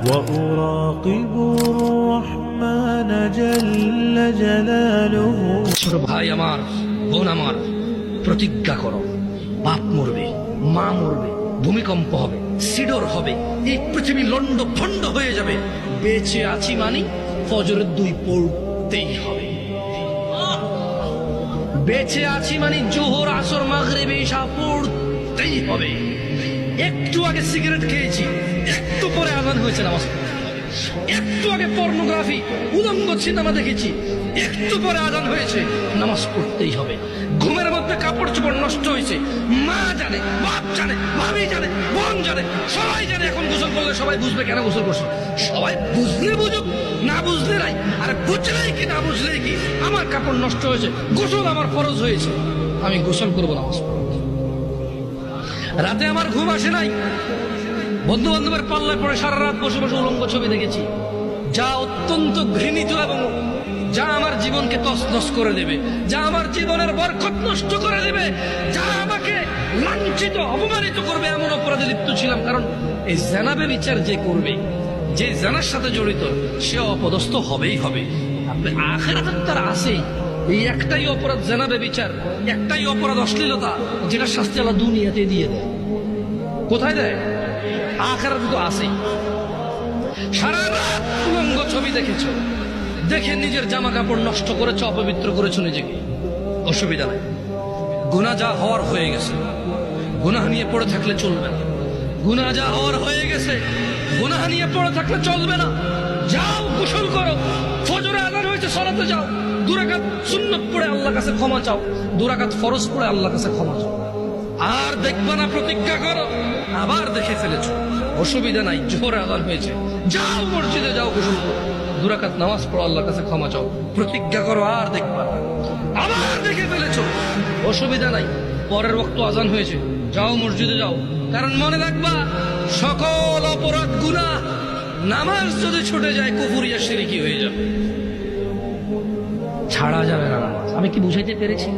وأراقب الرحمن جل جلاله। ছোট ভাই আমার, বোন আমার, প্রতিজ্ঞা করো, বাপ মরবে, মা মরবে, ভূমিকম্প হবে, সিডর হবে, এই পৃথিবী লন্ড ভন্ড হয়ে যাবে, বেঁচে আছি মানি ফজরের 2 পড়তেই হবে। বেঁচে আছি মানে জোহর, আসর, মাগরিব, ইশা পড়তেই হবে। একটু আগে সিগারেট খেয়েছি, একটু পরে আজান হয়েছে নামাজ পড়তে হবে। একটু আগে পর্নোগ্রাফি, উলঙ্গ সিনেমা দেখেছি, একটু পরে আজান হয়েছে, নামাজ পড়তেই হবে। ঘুমের মধ্যে কাপড় চোপড় নষ্ট হয়েছে, মা জানে, বাপ জানে, ভাবি জানে, বোন জানে, সবাই জানে। এখন গোসল করলে সবাই বুঝবে কেন গোসল করছো। সবাই বুঝলে বুঝুক, না বুঝলে নাই। আর বুঝলেই কি না বুঝলেই কি, আমার কাপড় নষ্ট হয়েছে, গোসল আমার ফরজ হয়েছে, আমি গোসল করবো, নামাজ পড়ব। রাতে আমার ঘুম আসে নাই, বন্ধু বান্ধবের পাল্লায় পড়ে সারা রাত বসে বসে উলঙ্গ ছবি দেখেছি, যা অত্যন্ত ঘৃণিত এবং যা আমার জীবনকে তছনছ করে দেবে, যা আমার জীবনের বরকত নষ্ট করে দেবে, যা আমাকে লাঞ্ছিত অপমানিত করবে, এমন অপরাধে লিপ্ত ছিলাম। কারণ এই জানাবে বিচার যে করবে, যে জানার সাথে জড়িত, সে অপদস্থ হবেই হবে। আপনি আখিরাতে তার আছেই। এই একটাই অপরাধ জানাবে বিচার, একটাই অপরাধ অশ্লীলতা, যেটা শাস্তি আল্লাহ দুনিয়াতে দিয়ে দেয়। কোথায় দেয়? আখিরাতে তো আছেই। সারা রাত উলঙ্গ ছবি দেখেছো, দেখে নিজের জামা কাপড় নষ্ট করেছো, অপবিত্র করেছো নিজেকে, অসুবিধা নাই। গুনাহ যা হওয়ার হয়ে গেছে, গুনাহ নিয়ে পড়ে থাকলে চলবে না। গুনাহ যা হওয়ার হয়ে গেছে, গুনাহ নিয়ে পড়ে থাকলে চলবে না। যাও গোসল করো, ফজরে আযান হয়েছে, সালাতে যাও, 2 রাকাত সুন্নাত পড়ে আল্লাহর কাছে ক্ষমা চাও, 2 রাকাত ফরজ পড়ে আল্লাহর কাছে ক্ষমা চাও। আর দেখবা না, প্রতিজ্ঞা করো, আবার দেখে ফেলেছো, অসুবিধা নাই, জোহরে আযান হয়েছে, যাও মসজিদে যাও, গোসল করো, 2 রাকাত নামাজ পড়ো, আল্লাহর কাছে ক্ষমা চাও, প্রতিজ্ঞা করো, আর দেখবা না। আবার দেখে ফেলেছো, অসুবিধা নাই, পরের ওয়াক্ত আযান হয়েছে, যাও মসজিদে যাও। কারণ মনে রাখবা, সকল অপরাধ গুনাহ, নামাজ যদি ছুটে যায় কুফরিয়া শিরকি হয়ে যাবে, ছাড়া যাবে না নামাজ। আমি কি বুঝাইতে পেরেছি?